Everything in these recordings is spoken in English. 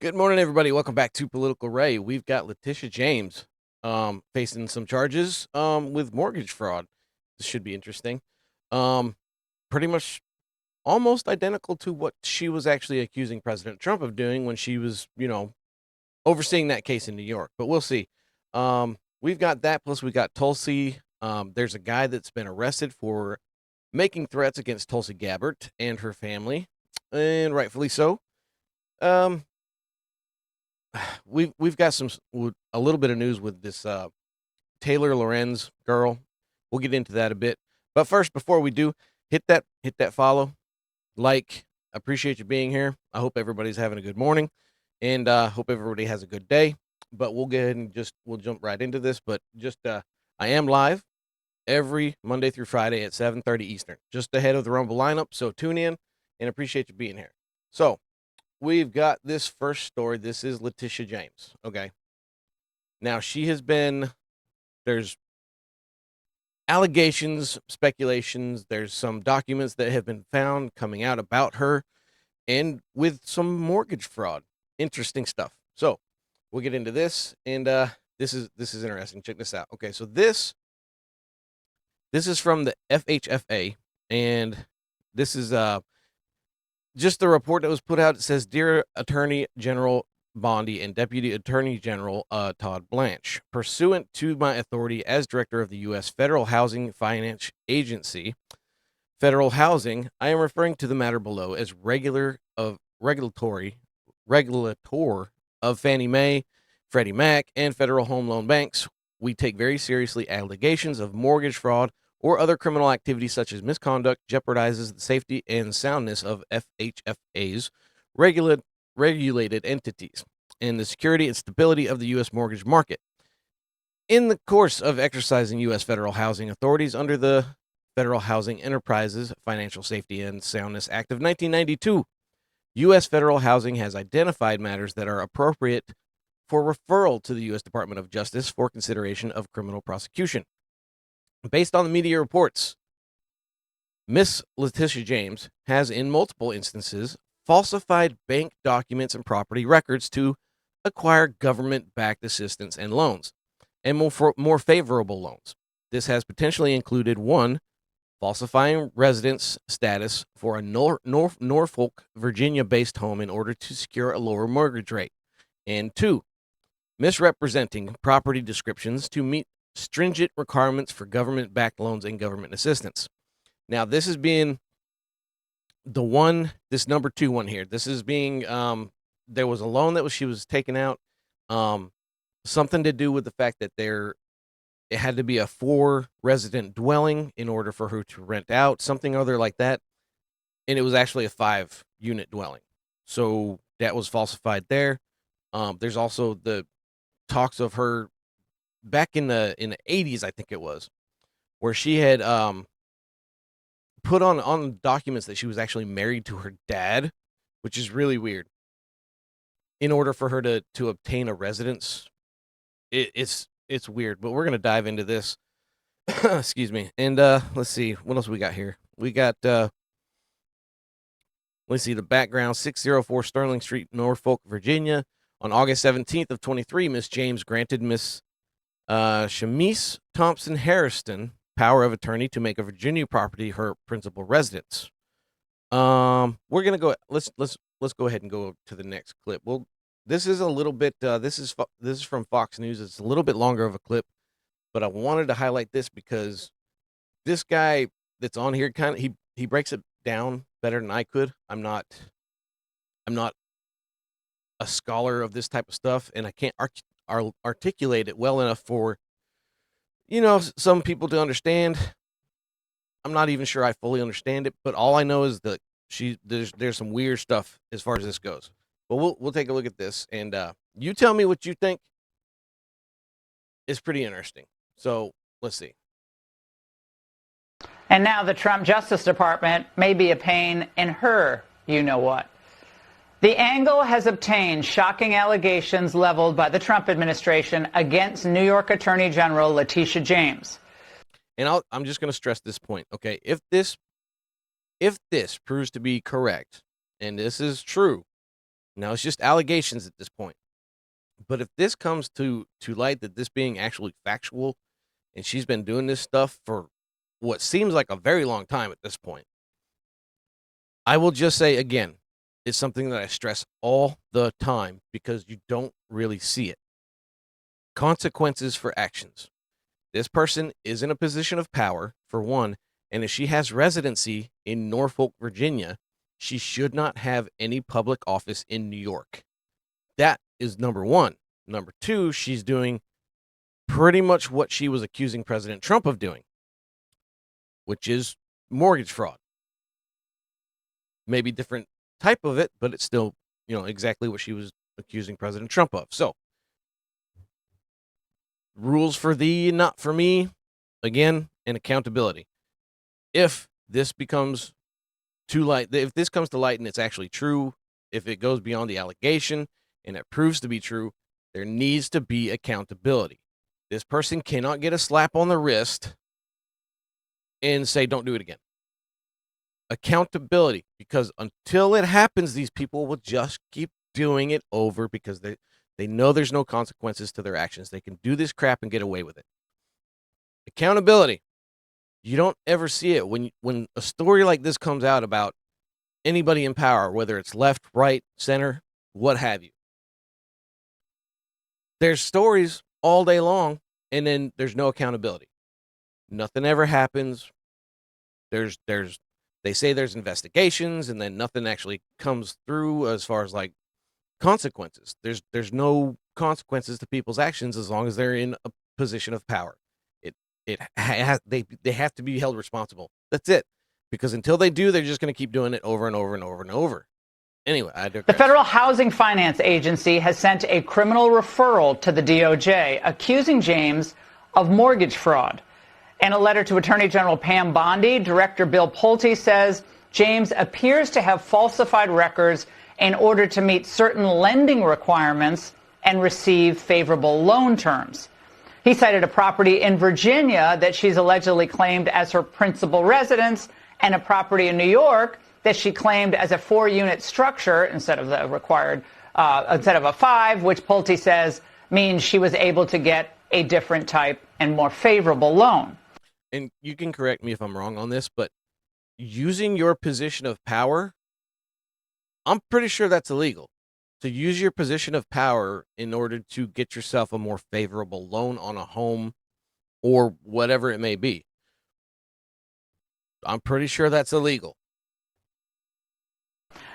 Good morning, everybody. Welcome back to Political Ray. We've got Letitia James facing some charges with mortgage fraud. This should be interesting. Um, Pretty much almost identical to what she was actually accusing President Trump of doing when she was, overseeing that case in New York. But we'll see. We've got that. Plus, we got Tulsi. There's a guy that's been arrested for making threats against Tulsi Gabbard and her family, and rightfully so. Um, we've got a little bit of news with this Taylor Lorenz girl. We'll get into that a bit. But first, before we do, hit that follow, like. Appreciate you being here. I hope everybody's having a good morning, and hope everybody has a good day. But we'll go ahead and we'll jump right into this. But I am live every Monday through Friday at 7:30 Eastern, just ahead of the Rumble lineup. So tune in and appreciate you being here. So we've got this first story. This is Letitia James. Okay. Now there's allegations, speculations. There's some documents that have been found coming out about her and with some mortgage fraud. Interesting stuff. So we'll get into this. And this is interesting. Check this out. Okay. So this is from the FHFA. And this is just the report that was put out. It says, Dear Attorney General Bondi and Deputy Attorney General Todd Blanche, pursuant to my authority as Director of the U.S. Federal Housing Finance Agency, Federal Housing, I am referring to the matter below as regulator of Fannie Mae, Freddie Mac, and Federal Home Loan Banks. We take very seriously allegations of mortgage fraud or other criminal activity such as misconduct jeopardizes the safety and soundness of FHFA's regulated entities and the security and stability of the U.S. mortgage market. In the course of exercising U.S. federal housing authorities under the Federal Housing Enterprises Financial Safety and Soundness Act of 1992, U.S. federal housing has identified matters that are appropriate for referral to the U.S. Department of Justice for consideration of criminal prosecution. Based on the media reports, Miss Letitia James has, in multiple instances, falsified bank documents and property records to acquire government-backed assistance and loans, and more favorable loans. This has potentially included 1, falsifying residence status for a Norfolk, Virginia-based home in order to secure a lower mortgage rate, and 2, misrepresenting property descriptions to meet stringent requirements for government-backed loans and government assistance. Now, this is being this number 2 one here. This is being, there was a loan that she was taking out, something to do with the fact that it had to be a 4-resident dwelling in order for her to rent out, something other like that. And it was actually a 5-unit dwelling. So that was falsified there. There's also the talks of her back in the 80s, I think it was, where she had put on documents that she was actually married to her dad, which is really weird. In order for her to obtain a residence, it's weird. But we're gonna dive into this. Excuse me. And let's see what else we got here. We got let's see the background: 604 Sterling Street, Norfolk, Virginia. On August 17th of 23, Miss James granted Miss Shamise Thompson Harrison power of attorney to make a Virginia property her principal residence. We're gonna go. Let's go ahead and go to the next clip. Well, this is a little bit. This is from Fox News. It's a little bit longer of a clip, but I wanted to highlight this because this guy that's on here he breaks it down better than I could. I'm not a scholar of this type of stuff, and I can't articulate it well enough for some people to understand. I'm not even sure I fully understand it, but all I know is that there's some weird stuff as far as this goes. But we'll take a look at this, and you tell me what you think is pretty interesting. So let's see. And now the Trump Justice Department may be a pain in her you-know-what. The Angle has obtained shocking allegations leveled by the Trump administration against New York Attorney General Letitia James. And I'm just going to stress this point, okay? If this proves to be correct, and this is true, Now it's just allegations at this point. But if this comes to light that this being actually factual, and she's been doing this stuff for what seems like a very long time at this point, I will just say again, it's something that I stress all the time because you don't really see it. Consequences for actions. This person is in a position of power, for one, and if she has residency in Norfolk, Virginia, she should not have any public office in New York. That is number one. Number two, she's doing pretty much what she was accusing President Trump of doing, which is mortgage fraud. Maybe different type of it, but it's still, exactly what she was accusing President Trump of. So, rules for thee, not for me, again, and accountability. If this becomes too light, if this comes to light and it's actually true, if it goes beyond the allegation and it proves to be true, there needs to be accountability. This person cannot get a slap on the wrist and say, don't do it again. Accountability, because until it happens, these people will just keep doing it over because they know there's no consequences to their actions. They can do this crap and get away with it. Accountability. You don't ever see it when a story like this comes out about anybody in power, whether it's left, right, center, what have you. There's stories all day long, and then there's no accountability. Nothing ever happens. They say there's investigations, and then nothing actually comes through as far as like consequences. There's no consequences to people's actions as long as they're in a position of power. They have to be held responsible. That's it. Because until they do, they're just going to keep doing it over and over and over and over. Anyway, the Federal Housing Finance Agency has sent a criminal referral to the DOJ accusing James of mortgage fraud. In a letter to Attorney General Pam Bondi, Director Bill Pulte says James appears to have falsified records in order to meet certain lending requirements and receive favorable loan terms. He cited a property in Virginia that she's allegedly claimed as her principal residence and a property in New York that she claimed as a 4-unit structure instead of the required, instead of a 5, which Pulte says means she was able to get a different type and more favorable loan. And you can correct me if I'm wrong on this, but using your position of power, I'm pretty sure that's illegal. To use your position of power in order to get yourself a more favorable loan on a home or whatever it may be. I'm pretty sure that's illegal.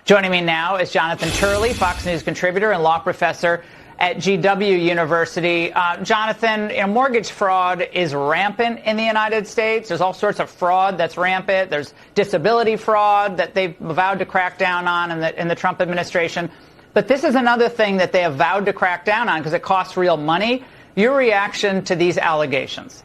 Joining me now is Jonathan Turley, Fox News contributor and law professor at GW University. Jonathan, mortgage fraud is rampant in the United States. There's all sorts of fraud that's rampant. There's disability fraud that they've vowed to crack down on in the Trump administration. But this is another thing that they have vowed to crack down on because it costs real money. Your reaction to these allegations?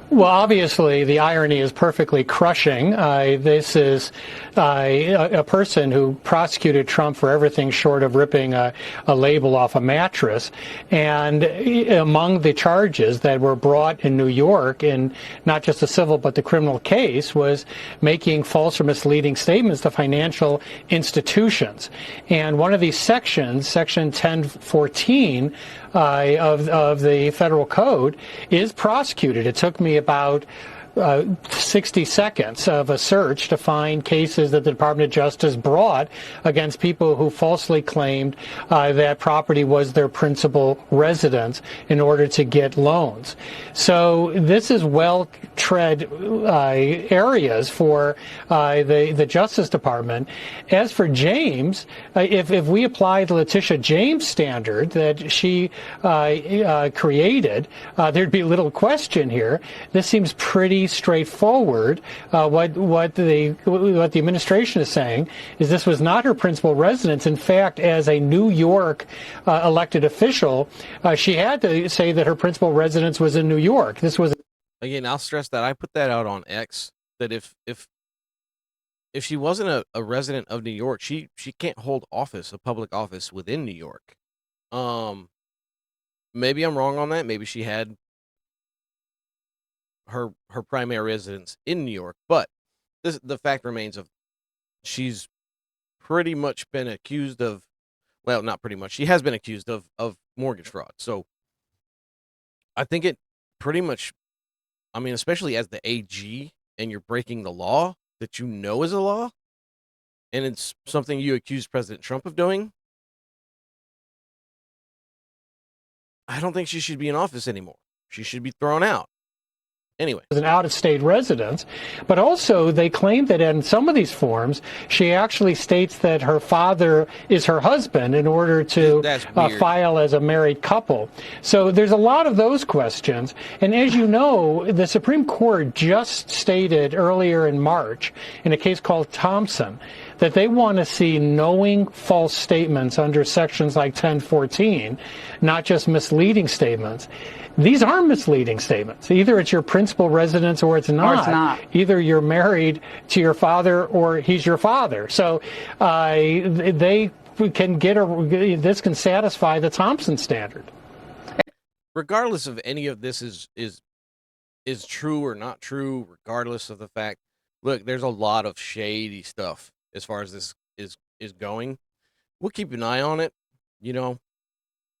Well, obviously, the irony is perfectly crushing. This is a person who prosecuted Trump for everything short of ripping a label off a mattress. And among the charges that were brought in New York in not just the civil but the criminal case was making false or misleading statements to financial institutions. And one of these sections, Section 1014 of the federal code, is prosecuted. It took me about 60 seconds of a search to find cases that the Department of Justice brought against people who falsely claimed that property was their principal residence in order to get loans. So this is well-tread areas for the Justice Department. As for James, if we apply the Letitia James standard that she created, there'd be little question here. This seems pretty straightforward. What the administration is saying is this was not her principal residence. In fact, as a New York elected official, she had to say that her principal residence was in New York. This was Again, I'll stress that I put that out on X, that if she wasn't a resident of New York, she can't hold office, a public office within New York. Maybe I'm wrong on that. Maybe she had her primary residence in New York, but the fact remains of she's pretty much been accused of, well, not pretty much. She has been accused of mortgage fraud. So I think it pretty much, I mean, especially as the AG and you're breaking the law that you know is a law, and it's something you accuse President Trump of doing, I don't think she should be in office anymore. She should be thrown out. Anyway. As an out-of-state resident, but also they claim that in some of these forms, she actually states that her father is her husband in order to file as a married couple. So there's a lot of those questions. And as you know, the Supreme Court just stated earlier in March in a case called Thompson that they want to see knowing false statements under sections like 1014, not just misleading statements. These are misleading statements. Either it's your principal residence or it's not. Or it's not. Either you're married to your father or he's your father. So they can this can satisfy the Thompson standard. Regardless of any of this is true or not true, regardless of the fact, look, there's a lot of shady stuff as far as this is going. We'll keep an eye on it, you know.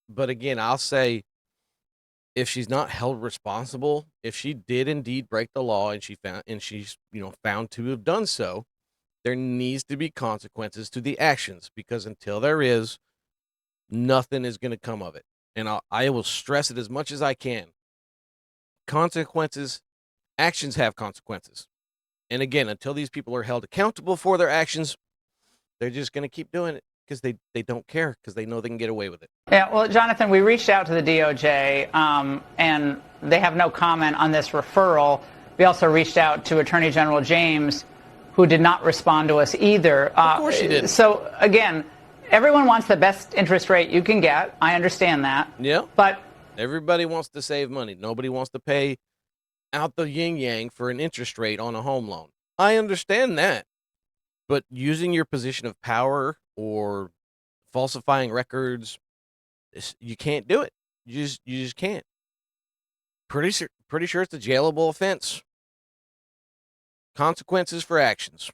But again, I'll say, if she's not held responsible, if she did indeed break the law and she's found to have done so, there needs to be consequences to the actions, because until there is, nothing is going to come of it. And I will stress it as much as I can. Consequences, actions have consequences. And again, until these people are held accountable for their actions, they're just going to keep doing it because they don't care, because they know they can get away with it. Yeah, well, Jonathan, we reached out to the DOJ, and they have no comment on this referral. We also reached out to Attorney General James, who did not respond to us either. Of course she didn't. So, again, everyone wants the best interest rate you can get. I understand that. Yeah. But everybody wants to save money. Nobody wants to pay out the yin-yang for an interest rate on a home loan. I understand that. But using your position of power or falsifying records, you can't do it. You just can't. Pretty sure it's a jailable offense. Consequences for actions.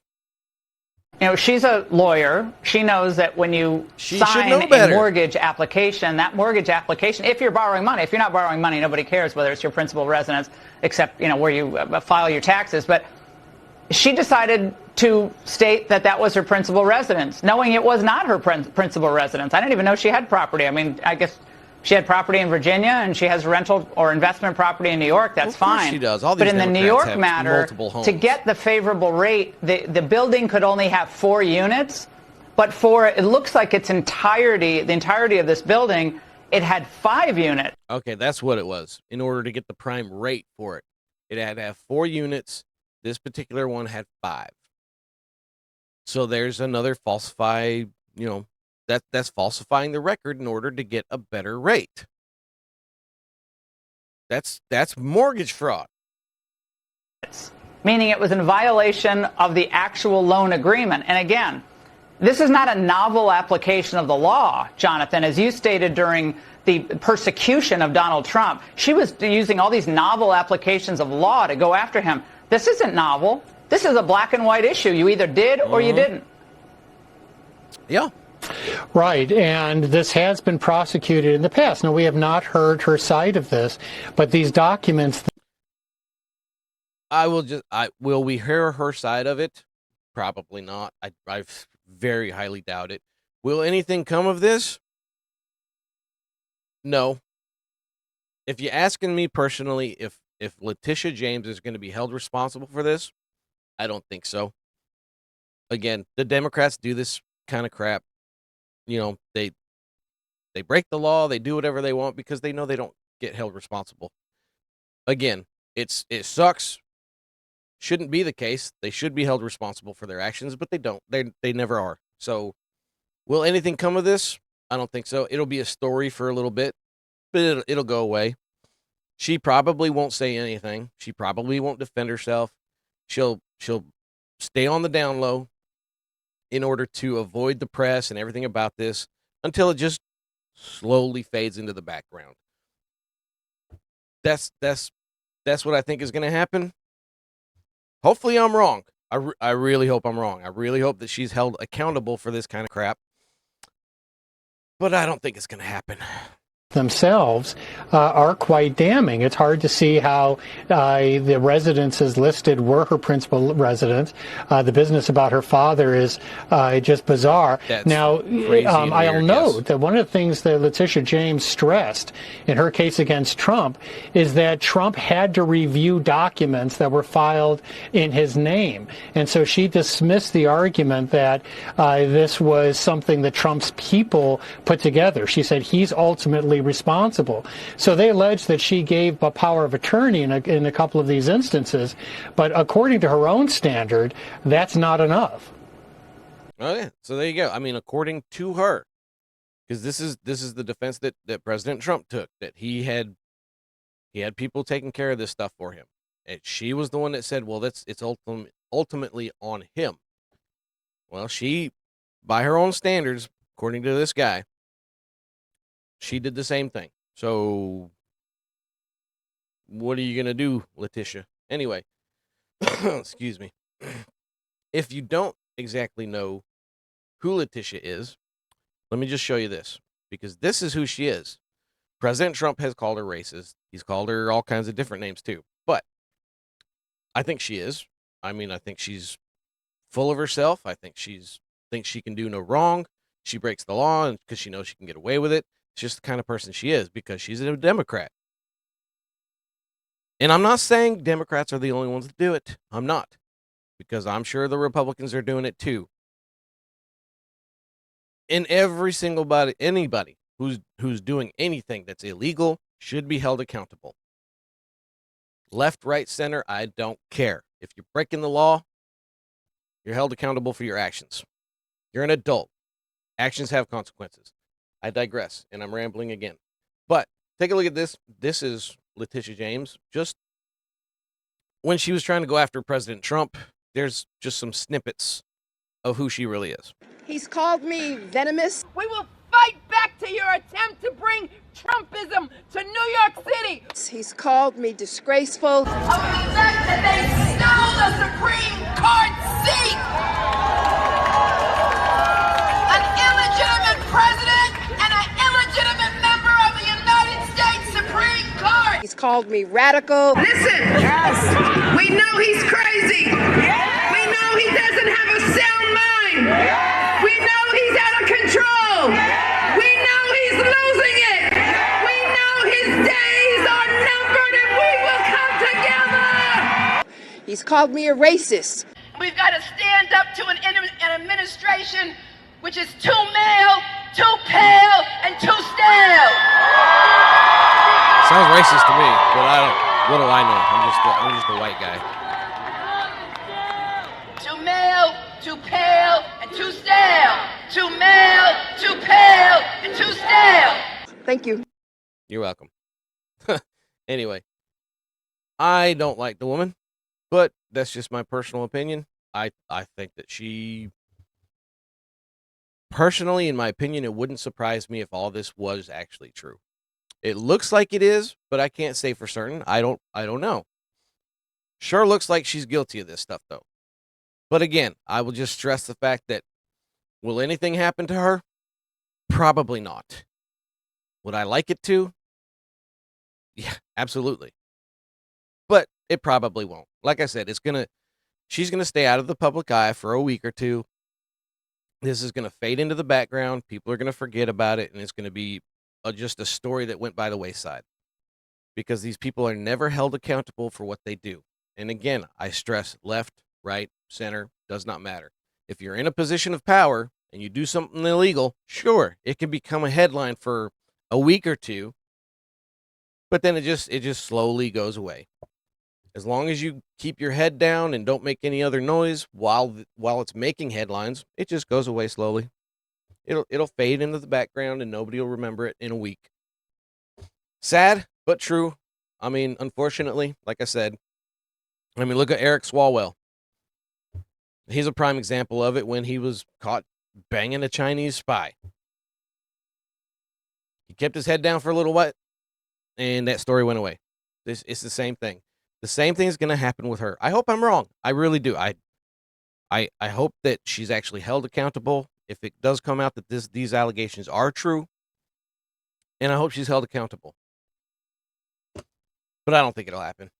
You know, she's a lawyer. She knows that when you sign a mortgage application, that mortgage application, if you're borrowing money, if you're not borrowing money, nobody cares whether it's your principal residence, except, where you file your taxes. But she decided to state that that was her principal residence, knowing it was not her principal residence. I didn't even know she had property. I mean, I guess she had property in Virginia and she has rental or investment property in New York. That's fine. She does. All these but in the New York matter, to get the favorable rate, the building could only have 4 units, but it looks like the entirety of this building, it had 5 units. Okay, that's what it was. In order to get the prime rate for it, it had to have 4 units. This particular one had 5. So there's another falsified, that's falsifying the record in order to get a better rate. That's mortgage fraud. Meaning it was in violation of the actual loan agreement. And again, this is not a novel application of the law, Jonathan. As you stated during the persecution of Donald Trump, she was using all these novel applications of law to go after him. This isn't novel. This is a black and white issue. You either did or you didn't. Yeah. Right, and this has been prosecuted in the past. Now, we have not heard her side of this, but these documents... Will we hear her side of it? Probably not. I very highly doubt it. Will anything come of this? No. If you're asking me personally, if Letitia James is going to be held responsible for this, I don't think so. Again, the Democrats do this kind of crap. They break the law, they do whatever they want because they know they don't get held responsible. Again, it sucks. Shouldn't be the case. They should be held responsible for their actions, but they don't. They never are. So, will anything come of this? I don't think so. It'll be a story for a little bit, but it'll go away. She probably won't say anything. She probably won't defend herself. She'll stay on the down low in order to avoid the press and everything about this until it just slowly fades into the background. That's what I think is going to happen. Hopefully I'm wrong. I really hope I'm wrong. I really hope that she's held accountable for this kind of crap. But I don't think it's going to happen. Themselves are quite damning. It's hard to see how the residences listed were her principal residence. The business about her father is just bizarre. That's now, crazy and I'll weird, note yes. that one of the things that Letitia James stressed in her case against Trump is that Trump had to review documents that were filed in his name. And so she dismissed the argument that this was something that Trump's people put together. She said he's ultimately responsible. So they allege that she gave a power of attorney in a couple of these instances, but according to her own standard, that's not enough. Oh yeah, so there you go. I mean, according to her, because this is the defense that President Trump took, that he had people taking care of this stuff for him, and she was the one that said, "Well, it's ultimately on him." Well, she, by her own standards, according to this guy, she did the same thing. So, what are you going to do, Letitia? Anyway, excuse me. If you don't exactly know who Letitia is, let me just show you this, because this is who she is. President Trump has called her racist. He's called her all kinds of different names too. But I think she is. I mean, I think she's full of herself. I think thinks she can do no wrong. She breaks the law because she knows she can get away with it. It's just the kind of person she is because she's a Democrat. And I'm not saying Democrats are the only ones that do it. I'm not. Because I'm sure the Republicans are doing it too. And every single anybody who's doing anything that's illegal should be held accountable. Left, right, center, I don't care. If you're breaking the law, you're held accountable for your actions. You're an adult. Actions have consequences. I digress, and I'm rambling again. But take a look at this. This is Letitia James. Just when she was trying to go after President Trump, there's just some snippets of who she really is. He's called me venomous. We will fight back to your attempt to bring Trumpism to New York City. He's called me disgraceful. Of the fact that they stole the Supreme Court seat. An illegitimate president and an illegitimate member of the United States Supreme Court. He's called me radical. Listen, we know he's crazy. We know he doesn't have a sound mind. We know he's out of control. We know he's losing it. We know his days are numbered and we will come together. He's called me a racist. We've got to stand up to an administration which is too male, too pale, and too stale. Sounds racist to me, but what do I know? I'm just a white guy. Too male, too pale, and too stale. Too male, too pale, and too stale. Thank you. You're welcome. Anyway, I don't like the woman, but that's just my personal opinion. I think that she, personally, in my opinion, it wouldn't surprise me if all this was actually true. It looks like it is, but I can't say for certain. I don't know. Sure looks like she's guilty of this stuff, though. But again, I will just stress the fact that, will anything happen to her? Probably not. Would I like it to? Yeah, absolutely. But it probably won't. Like I said, she's gonna stay out of the public eye for a week or two. This is gonna fade into the background. People are gonna forget about it, and it's gonna be just a story that went by the wayside. Because these people are never held accountable for what they do. And again, I stress left, right, center, does not matter. If you're in a position of power and you do something illegal, sure, it can become a headline for a week or two, but then it just slowly goes away. As long as you keep your head down and don't make any other noise while it's making headlines, it just goes away slowly. It'll fade into the background and nobody will remember it in a week. Sad, but true. I mean, unfortunately, like I said, look at Eric Swalwell. He's a prime example of it when he was caught banging a Chinese spy. He kept his head down for a little while, and that story went away. It's the same thing. The same thing is going to happen with her. I hope I'm wrong. I really do. I hope that she's actually held accountable if it does come out that these allegations are true, and I hope she's held accountable. But I don't think it'll happen.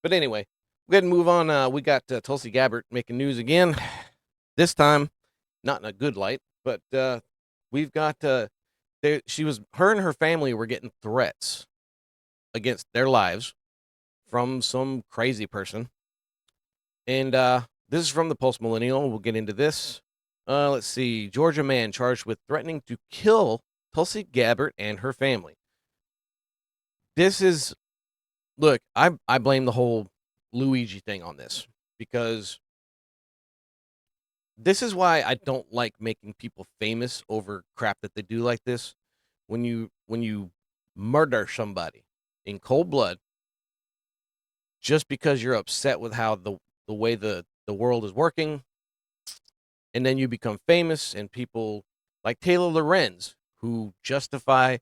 But anyway, we're going to move on. We got Tulsi Gabbard making news again. This time, not in a good light, but we've got her and her family were getting threats against their lives from some crazy person. And this is from the Post Millennial. We'll get into this. Let's see. Georgia man charged with threatening to kill Tulsi Gabbard and her family. This is, look, I blame the whole Luigi thing on this, because this is why I don't like making people famous over crap that they do like this. When you murder somebody in cold blood just because you're upset with how the way the world is working, and then you become famous, and people like Taylor Lorenz, who justify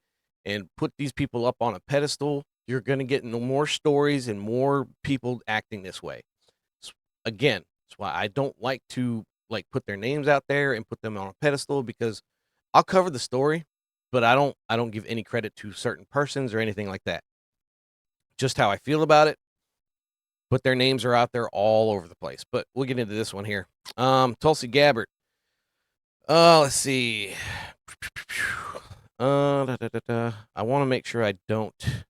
and put these people up on a pedestal, you're going to get more stories and more people acting this way. Again, that's why I don't like to put their names out there and put them on a pedestal, because I'll cover the story, but I don't give any credit to certain persons or anything like that. Just how I feel about it. But their names are out there all over the place. But we'll get into this one here. Tulsi Gabbard. Let's see. I want to make sure I don't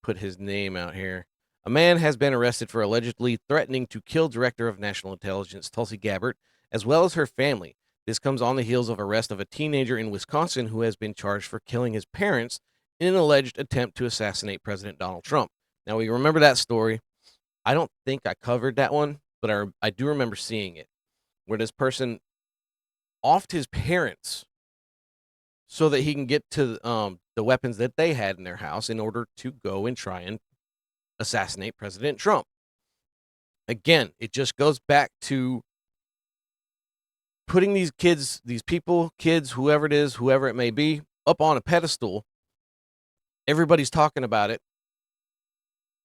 put his name out here. A man has been arrested for allegedly threatening to kill Director of National Intelligence Tulsi Gabbard, as well as her family. This comes on the heels of arrest of a teenager in Wisconsin who has been charged for killing his parents in an alleged attempt to assassinate President Donald Trump. Now, we remember that story. I don't think I covered that one, but I do remember seeing it, where this person offed his parents so that he can get to the weapons that they had in their house in order to go and try and assassinate President Trump. Again, it just goes back to putting these kids, whoever it is, whoever it may be, up on a pedestal. Everybody's talking about it.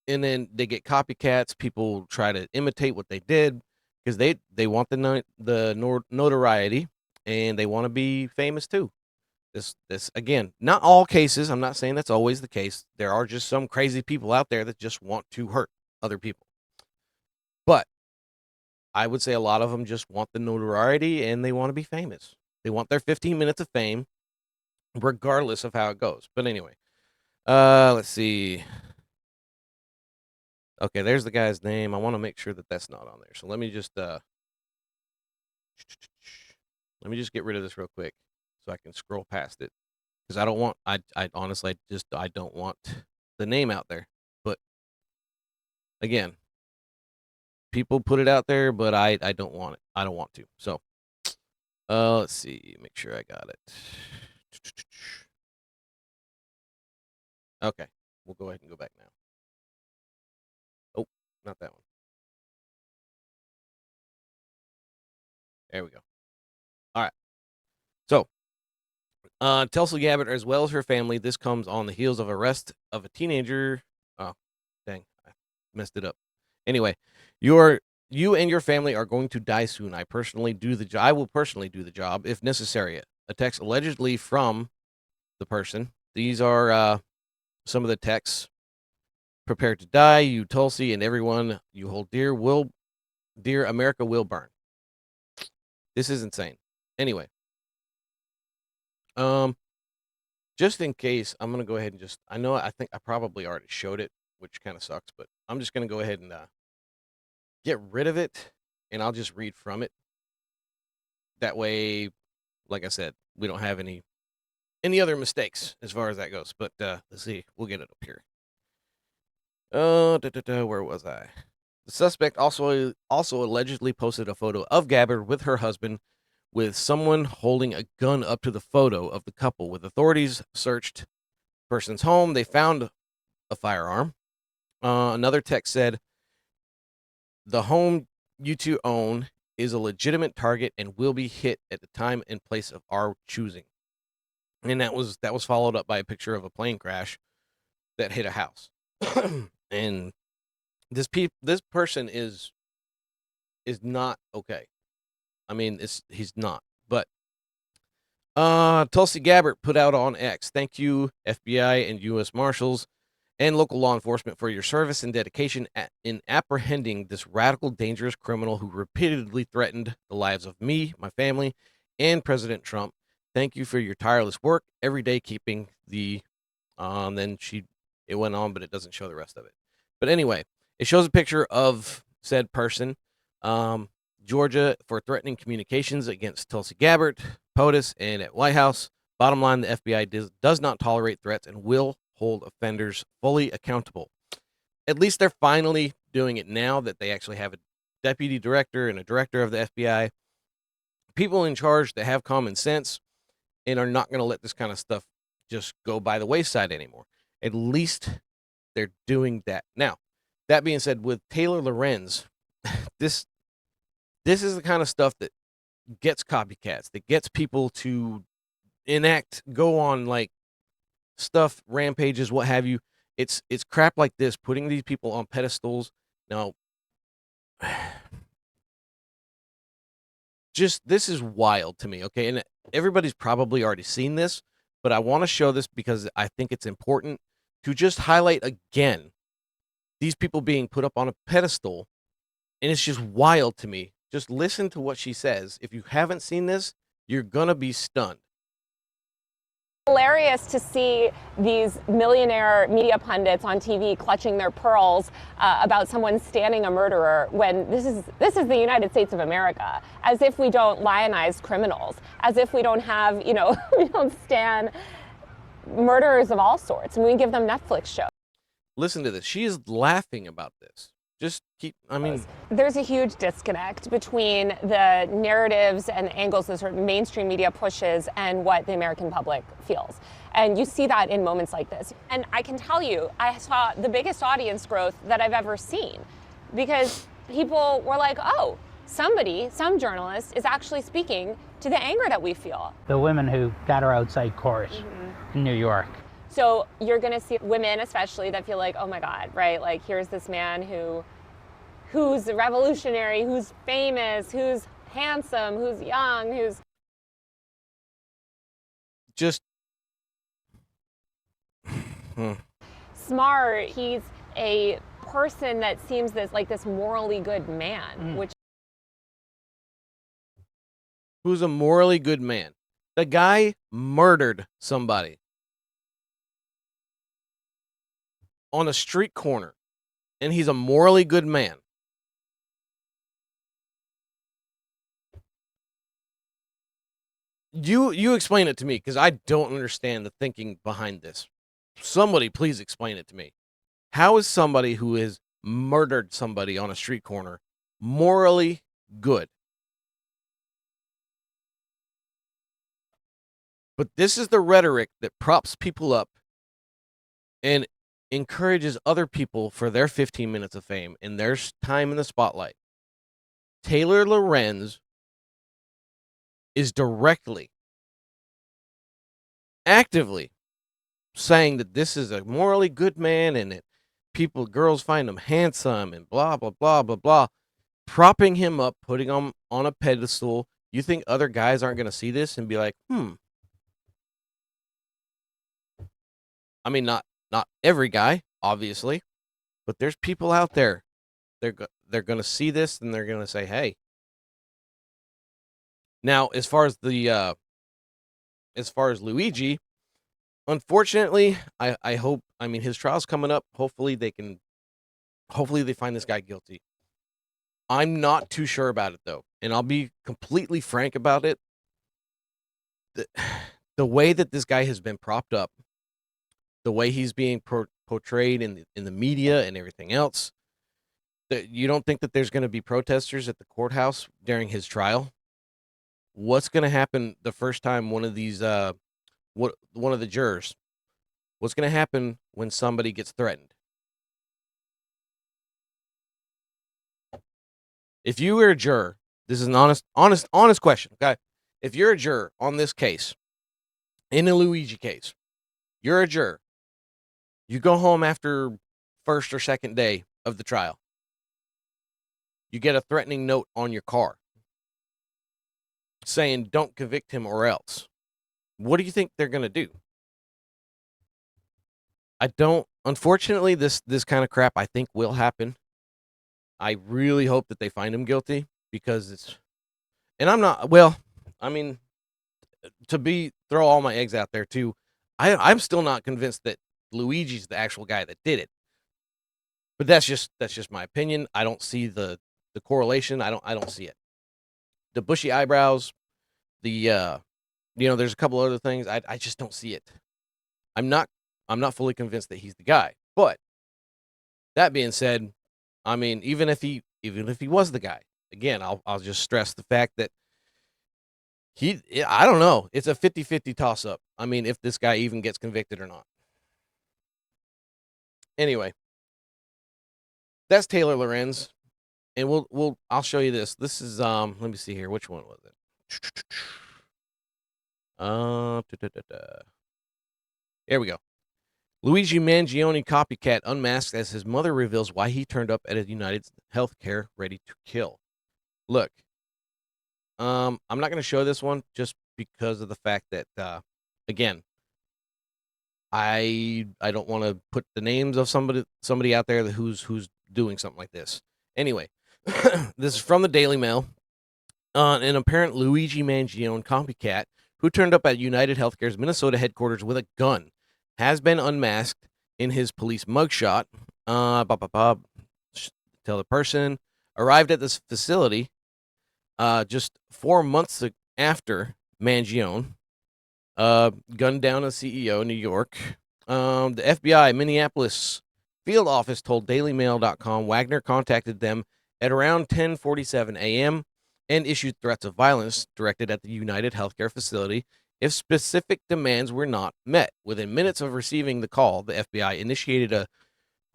And then they get copycats. People try to imitate what they did because they want the notoriety, and they want to be famous too. This again, not all cases. I'm not saying that's always the case. There are just some crazy people out there that just want to hurt other people. But I would say a lot of them just want the notoriety, and they want to be famous. They want their 15 minutes of fame, regardless of how it goes. But anyway, let's see. Okay, there's the guy's name. I want to make sure that that's not on there. So let me just get rid of this real quick so I can scroll past it, because I don't want I honestly I don't want the name out there. But again, people put it out there, but I don't want it. I don't want to. So let's see, make sure I got it. Okay, we'll go ahead and go back now. Oh, not that one. There we go. All right. So, Tulsi Gabbard, as well as her family, this comes on the heels of arrest of a teenager. Oh, dang, I messed it up. Anyway, you and your family are going to die soon. I will personally do the job if necessary. A text allegedly from the person. These are some of the texts. Prepare to die, you Tulsi, and everyone you hold dear, America will burn. This is insane. Anyway, just in case, I'm gonna go ahead and I think I probably already showed it, which kind of sucks, but I'm just gonna go ahead and get rid of it, and I'll just read from it. That way, like I said, we don't have any other mistakes as far as that goes. But let's see, we'll get it up here. Where was I? The suspect also allegedly posted a photo of Gabbard with her husband, with someone holding a gun up to the photo of the couple. With authorities searched the person's home, they found a firearm. Another text said, "The home you two own is a legitimate target and will be hit at the time and place of our choosing." And that was followed up by a picture of a plane crash that hit a house. And this person is not okay. I mean, he's not. But Tulsi Gabbard put out on X, "Thank you, FBI and U.S. Marshals and local law enforcement for your service and dedication in apprehending this radical, dangerous criminal who repeatedly threatened the lives of me, my family, and President Trump. Thank you for your tireless work every day keeping the." Then it went on, but it doesn't show the rest of it. But anyway, it shows a picture of said person, Georgia, for threatening communications against Tulsi Gabbard, POTUS, and at White House. Bottom line, the FBI does not tolerate threats and will hold offenders fully accountable. At least they're finally doing it now that they actually have a deputy director and a director of the FBI. People in charge that have common sense and are not going to let this kind of stuff just go by the wayside anymore. At least they're doing that. Now, that being said, with Taylor Lorenz, this is the kind of stuff that gets copycats, that gets people to go on like stuff, rampages, what have you. It's crap like this, putting these people on pedestals. Now, just this is wild to me, okay? And everybody's probably already seen this, but I want to show this because I think it's important to just highlight again these people being put up on a pedestal, and it's just wild to me. Just listen to what she says. If you haven't seen this, you're gonna be stunned. Hilarious to see these millionaire media pundits on TV clutching their pearls about someone standing a murderer when this is the United States of America, as if we don't lionize criminals, as if we don't have, we don't stand murderers of all sorts, and we give them Netflix shows. Listen to this. She is laughing about this. Just there's a huge disconnect between the narratives and angles that sort of mainstream media pushes and what the American public feels. And you see that in moments like this. And I can tell you, I saw the biggest audience growth that I've ever seen, because people were like, oh, some journalist is actually speaking to the anger that we feel. The women who got her outside court in New York. So you're going to see women especially that feel like, oh my God, right? Like, here's this man who's revolutionary, who's famous, who's handsome, who's young, who's just smart. He's a person that seems this morally good man, who's a morally good man. The guy murdered somebody on a street corner, and he's a morally good man. You explain it to me, because I don't understand the thinking behind this. Somebody please explain it to me. How is somebody who has murdered somebody on a street corner morally good? But this is the rhetoric that props people up and encourages other people for their 15 minutes of fame and their time in the spotlight. Taylor Lorenz is directly, actively saying that this is a morally good man and that girls find him handsome and blah, blah, blah, blah, blah, propping him up, putting him on a pedestal. You think other guys aren't going to see this and be like, I mean, not every guy, obviously, but there's people out there. They're going to see this and they're going to say, hey. Now, as far as Luigi, unfortunately, I hope, his trial's coming up. Hopefully they find this guy guilty. I'm not too sure about it, though. And I'll be completely frank about it. The way that this guy has been propped up, the way he's being portrayed in the media and everything else, you don't think that there's going to be protesters at the courthouse during his trial? What's going to happen the first time one of the jurors? What's going to happen when somebody gets threatened? If you were a juror, this is an honest question, okay? If you're a juror on this case, in the Luigi case, you're a juror. You go home after first or second day of the trial. You get a threatening note on your car. saying don't convict him or else. What do you think they're going to do? I don't. Unfortunately, this kind of crap I think will happen. I really hope that they find him guilty because it's. And I'm not. Well, I mean, throw all my eggs out there too. I'm still not convinced that Luigi's the actual guy that did it. But that's just my opinion. I don't see the correlation. I don't see it. The bushy eyebrows, the there's a couple other things. I just don't see it. I'm not fully convinced that he's the guy. But that being said, I mean, even if he was the guy, again, I'll just stress the fact that I don't know. It's a 50-50 toss up. I mean, if this guy even gets convicted or not. Anyway, that's Taylor Lorenz, and I'll show you this. This is let me see here. Which one was it? Here we go. Luigi Mangione copycat unmasked as his mother reveals why he turned up at a United Healthcare ready to kill. Look, I'm not going to show this one just because of the fact that, again, I don't want to put the names of somebody out there who's doing something like this. Anyway, this is from the Daily Mail. An apparent Luigi Mangione copycat who turned up at United Healthcare's Minnesota headquarters with a gun has been unmasked in his police mugshot. Tell the person arrived at this facility just 4 months after Mangione gunned down a CEO in New York. The FBI Minneapolis field office told DailyMail.com Wagner contacted them at around 10:47 a.m. and issued threats of violence directed at the United Healthcare facility if specific demands were not met. Within minutes of receiving the call, the FBI initiated a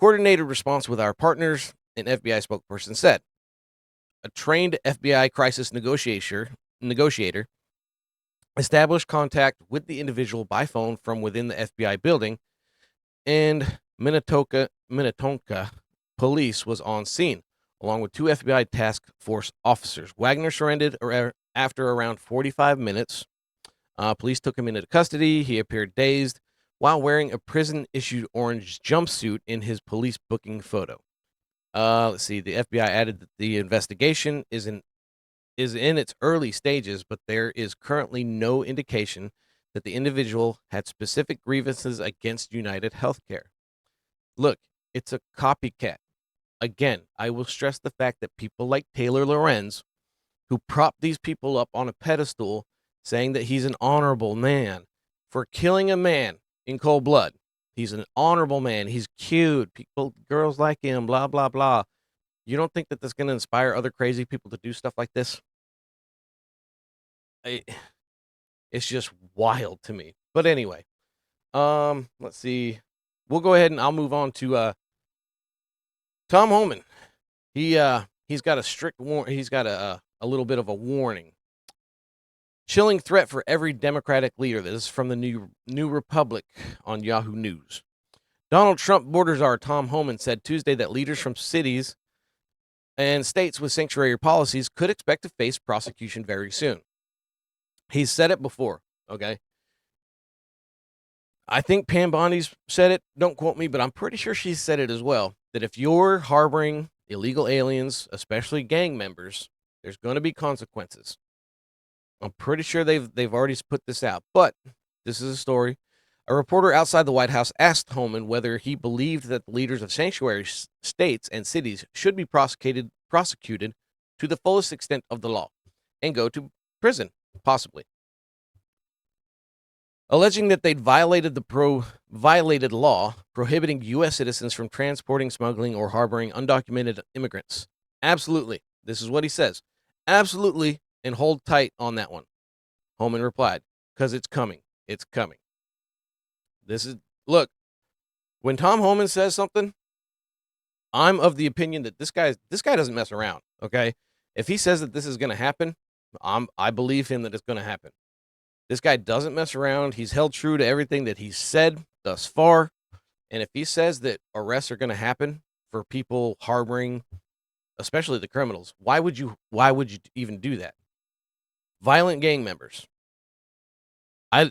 coordinated response with our partners, an FBI spokesperson said. A trained FBI crisis negotiator established contact with the individual by phone from within the FBI building, and Minnetonka police was on scene, along with 2 FBI task force officers. Wagner surrendered after around 45 minutes. Police took him into custody. He appeared dazed while wearing a prison-issued orange jumpsuit in his police booking photo. Let's see. The FBI added that the investigation is in its early stages, but there is currently no indication that the individual had specific grievances against United Healthcare. Look, it's a copycat. Again, I will stress the fact that people like Taylor Lorenz, who prop these people up on a pedestal, saying that he's an honorable man for killing a man in cold blood. He's an honorable man. He's cute. Girls like him, blah, blah, blah. You don't think that that's going to inspire other crazy people to do stuff like this? It's just wild to me. But anyway, let's see. We'll go ahead and I'll move on to Tom Homan. He's got a strict he's got a little bit of a warning. Chilling threat for every Democratic leader. This is from the New Republic on Yahoo News. Donald Trump border czar Tom Homan said Tuesday that leaders from cities and states with sanctuary policies could expect to face prosecution very soon. He's said it before, okay? I think Pam Bondi's said it. Don't quote me, but I'm pretty sure she said it as well. That if you're harboring illegal aliens, especially gang members, there's going to be consequences. I'm pretty sure they've already put this out, but this is a story. A reporter outside the White House asked Homan whether he believed that the leaders of sanctuary states and cities should be prosecuted to the fullest extent of the law and go to prison, possibly. Alleging that they'd violated law prohibiting U.S. citizens from transporting, smuggling, or harboring undocumented immigrants. Absolutely. This is what he says. Absolutely. And hold tight on that one. Homan replied, because it's coming. It's coming. Look, when Tom Homan says something, I'm of the opinion that this guy doesn't mess around, okay? If he says that this is going to happen, I believe him that it's going to happen. This guy doesn't mess around. He's held true to everything that he's said thus far. And if he says that arrests are going to happen for people harboring, especially the criminals, why would you even do that? Violent gang members. I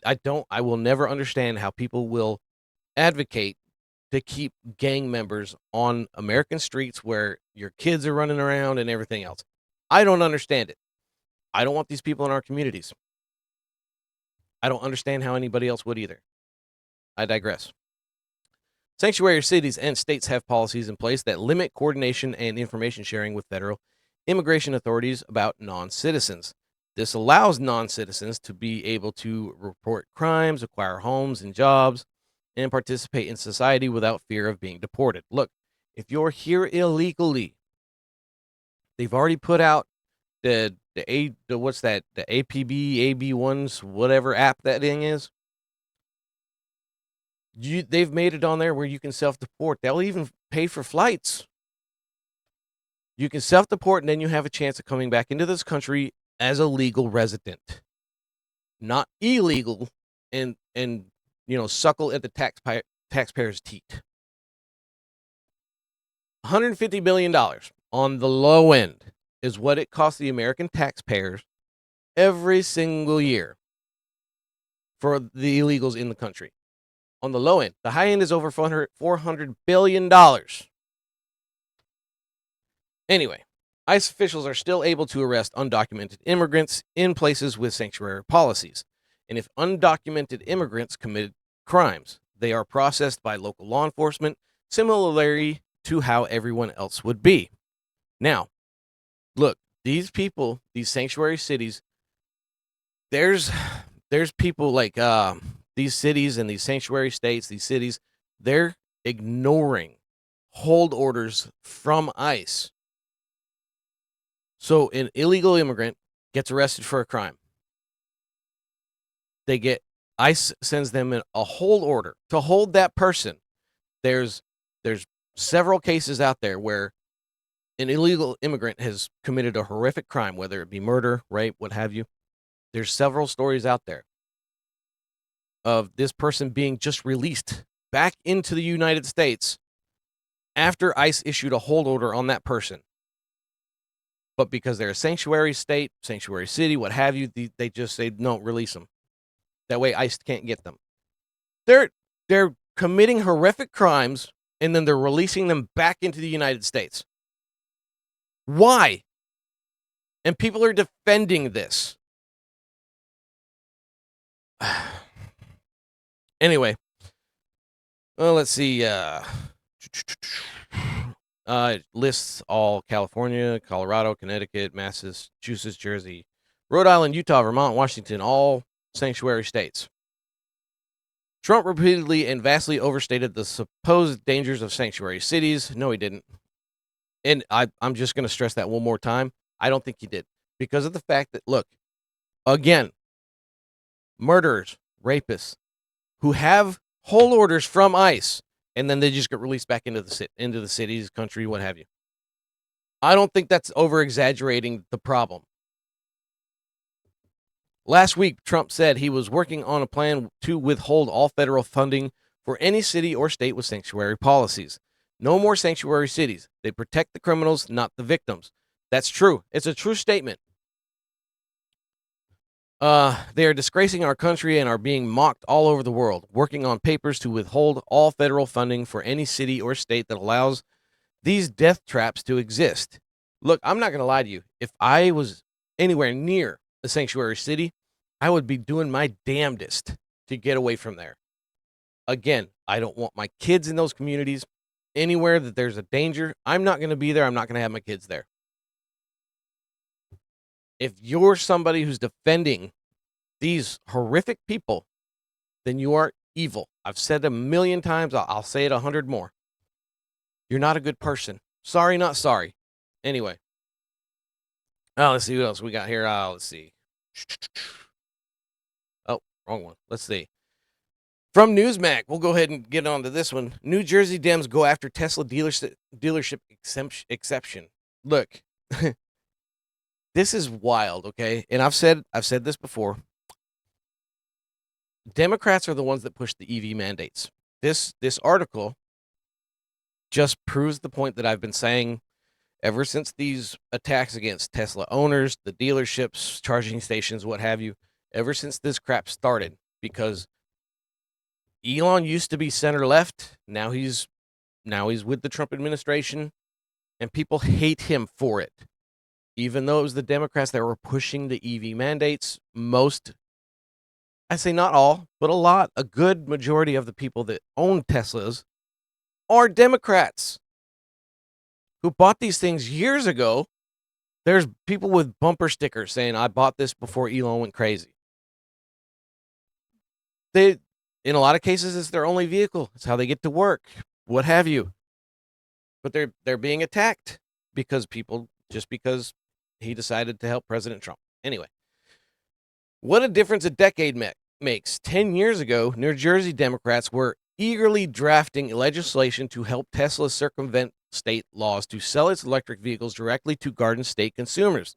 will never understand how people will advocate to keep gang members on American streets where your kids are running around and everything else. I don't understand it. I don't want these people in our communities. I don't understand how anybody else would either. I digress. Sanctuary cities and states have policies in place that limit coordination and information sharing with federal immigration authorities about non-citizens. This allows non-citizens to be able to report crimes, acquire homes and jobs, and participate in society without fear of being deported. Look, if you're here illegally, they've already put out the what's that, the APB, AB1s, whatever app that thing is. They've made it on there where you can self-deport. They'll even pay for flights. You can self-deport, and then you have a chance of coming back into this country as a legal resident, not illegal, and suckle at the taxpayers' teat. $150 billion on the low end is what it costs the American taxpayers every single year for the illegals in the country. On the low end. The high end is over $400 billion. Anyway, ICE officials are still able to arrest undocumented immigrants in places with sanctuary policies. And if undocumented immigrants commit crimes, they are processed by local law enforcement, similarly to how everyone else would be. Now, look, these people, these sanctuary cities, there's people like these cities and these sanctuary states, these cities, they're ignoring hold orders from ICE. So an illegal immigrant gets arrested for a crime. ICE sends them a hold order to hold that person. There's several cases out there where an illegal immigrant has committed a horrific crime, whether it be murder, rape, what have you. There's several stories out there of this person being just released back into the United States after ICE issued a hold order on that person. But because they're a sanctuary state, sanctuary city, what have you, they just say, no, release them. That way ICE can't get them. They're committing horrific crimes, and then they're releasing them back into the United States. Why? And people are defending this. Anyway, well, let's see. It lists all California, Colorado, Connecticut, Massachusetts, Jersey, Rhode Island, Utah, Vermont, Washington, all sanctuary states. Trump repeatedly and vastly overstated the supposed dangers of sanctuary cities. No, he didn't. And I'm just going to stress that one more time. I don't think he did. Because of the fact that, look, again, murderers, rapists, who have hold orders from ICE, and then they just get released back into the cities, country, what have you. I don't think that's over-exaggerating the problem. Last week, Trump said he was working on a plan to withhold all federal funding for any city or state with sanctuary policies. No more sanctuary cities. They protect the criminals, not the victims. That's true. It's a true statement. They are disgracing our country and are being mocked all over the world, working on papers to withhold all federal funding for any city or state that allows these death traps to exist. Look, I'm not going to lie to you. If I was anywhere near a sanctuary city, I would be doing my damnedest to get away from there. Again, I don't want my kids in those communities. Anywhere that there's a danger, I'm not going to be there. I'm not going to have my kids there. If you're somebody who's defending these horrific people, then you are evil. I've said it a million times. I'll say it 100 more. You're not a good person. Sorry, not sorry. Anyway. Let's see what else we got here. Let's see. Oh, wrong one. Let's see. From Newsmax, we'll go ahead and get on to this one. New Jersey Dems go after Tesla dealership exception. Look. This is wild, okay? And I've said this before. Democrats are the ones that push the EV mandates. This article just proves the point that I've been saying ever since these attacks against Tesla owners, the dealerships, charging stations, what have you, ever since this crap started, because Elon used to be center left, now he's with the Trump administration, and people hate him for it. Even though it was the Democrats that were pushing the EV mandates, I say not all, but a good majority of the people that own Teslas are Democrats who bought these things years ago. There's people with bumper stickers saying, I bought this before Elon went crazy. In a lot of cases, it's their only vehicle. It's how they get to work, what have you. But they're being attacked because he decided to help President Trump. Anyway, what a difference a decade makes. 10 years ago, New Jersey Democrats were eagerly drafting legislation to help Tesla circumvent state laws to sell its electric vehicles directly to Garden State consumers.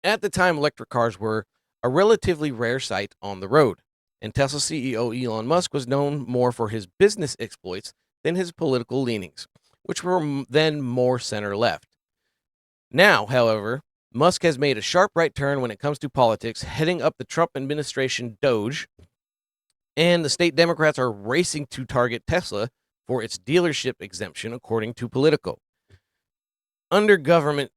At the time, electric cars were a relatively rare sight on the road, and Tesla CEO Elon Musk was known more for his business exploits than his political leanings, which were then more center-left. Now, however, Musk has made a sharp right turn when it comes to politics, heading up the Trump administration Doge, and the state Democrats are racing to target Tesla for its dealership exemption, according to Politico. Under Governor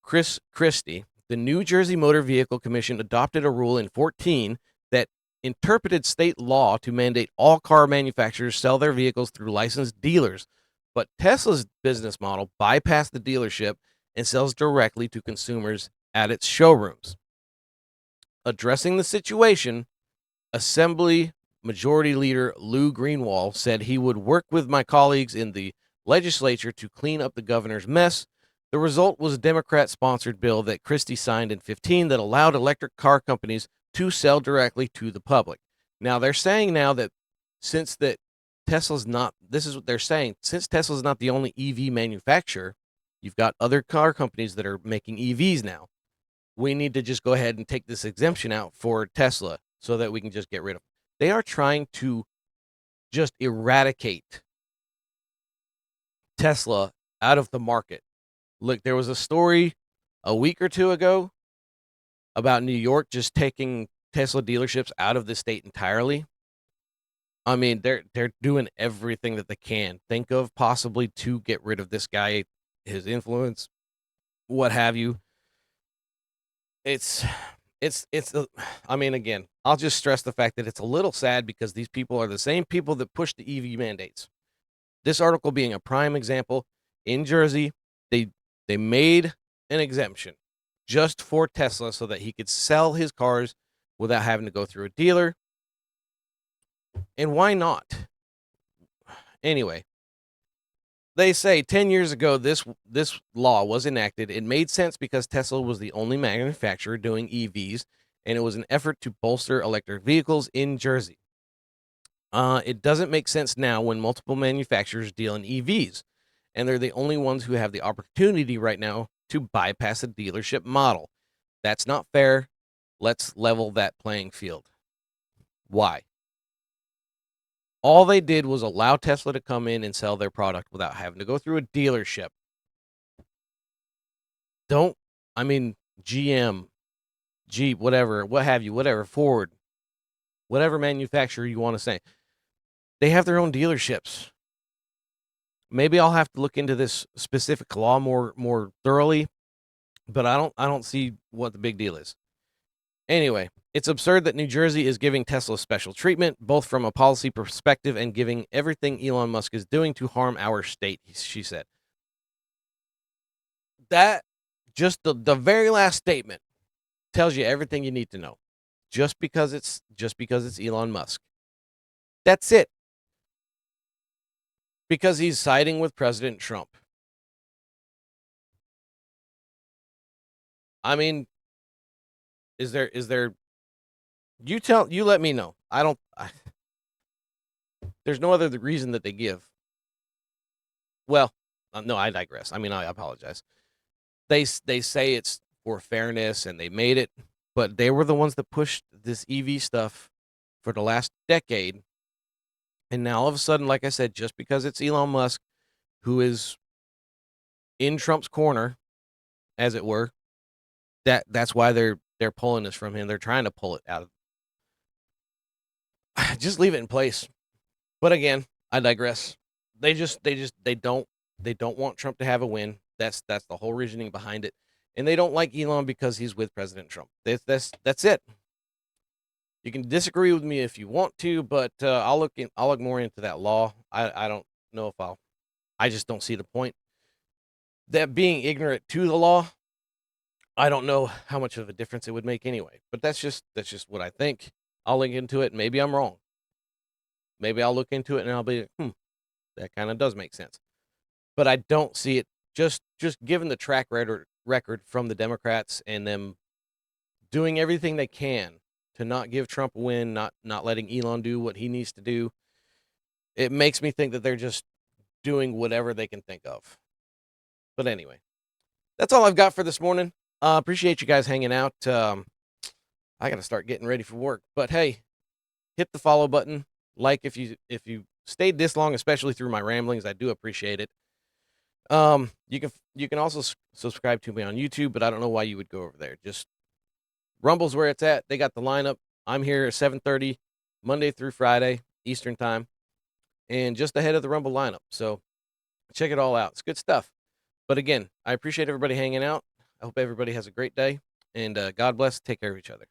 Chris Christie, the New Jersey Motor Vehicle Commission adopted a rule in 2014 that interpreted state law to mandate all car manufacturers sell their vehicles through licensed dealers. But Tesla's business model bypassed the dealership and sells directly to consumers at its showrooms. Addressing the situation, Assembly Majority Leader Lou Greenwald said he would work with my colleagues in the legislature to clean up the governor's mess. The result was a Democrat-sponsored bill that Christie signed in 2015 that allowed electric car companies to sell directly to the public. Now, they're saying now that since Tesla's not the only EV manufacturer, you've got other car companies that are making EVs now. We need to just go ahead and take this exemption out for Tesla so that we can just get rid of it. They are trying to just eradicate Tesla out of the market. Look, there was a story a week or two ago about New York just taking Tesla dealerships out of the state entirely. I mean, they're doing everything that they can think of possibly to get rid of this guy, his influence, what have you. I mean, again, I'll just stress the fact that it's a little sad because these people are the same people that push the EV mandates. This article being a prime example. In Jersey, they made an exemption just for Tesla so that he could sell his cars without having to go through a dealer. And why not? Anyway, they say 10 years ago this law was enacted. It made sense because Tesla was the only manufacturer doing EVs, and it was an effort to bolster electric vehicles in Jersey. It doesn't make sense now when multiple manufacturers deal in EVs, and they're the only ones who have the opportunity right now to bypass a dealership model. That's not fair. Let's level that playing field. Why? All they did was allow Tesla to come in and sell their product without having to go through a dealership. GM, Jeep, whatever, what have you, whatever, Ford, whatever manufacturer you want to say, they have their own dealerships. Maybe I'll have to look into this specific law more thoroughly, but I don't see what the big deal is. Anyway, it's absurd that New Jersey is giving Tesla special treatment, both from a policy perspective and giving everything Elon Musk is doing to harm our state, she said. That, just the very last statement, tells you everything you need to know. Just because it's Elon Musk. That's it. Because he's siding with President Trump. I mean, is there you let me know. There's no other reason that they give. Well, no, I digress. I mean, I apologize. They say it's for fairness and they made it, but they were the ones that pushed this EV stuff for the last decade. And now all of a sudden, like I said, just because it's Elon Musk, who is in Trump's corner, as it were. That's why they're pulling this from him. They're trying to pull it out of. Just leave it in place. But again, I digress. They don't want Trump to have a win. That's the whole reasoning behind it. And they don't like Elon because he's with President Trump. That's it. You can disagree with me if you want to, but I'll look more into that law. I don't know if I just don't see the point. That being ignorant to the law, I don't know how much of a difference it would make anyway. But that's just what I think. I'll look into it. Maybe I'm wrong. Maybe I'll look into it and I'll be, that kind of does make sense. But I don't see it. Just given the track record from the Democrats and them doing everything they can to not give Trump a win, not letting Elon do what he needs to do, it makes me think that they're just doing whatever they can think of. But anyway, that's all I've got for this morning. Appreciate you guys hanging out. I got to start getting ready for work. But hey, hit the follow button. Like if you stayed this long, especially through my ramblings, I do appreciate it. You can also subscribe to me on YouTube, but I don't know why you would go over there. Just Rumble's where it's at. They got the lineup. I'm here at 7:30 Monday through Friday Eastern time, and just ahead of the Rumble lineup. So check it all out. It's good stuff. But again, I appreciate everybody hanging out. I hope everybody has a great day, and God bless. Take care of each other.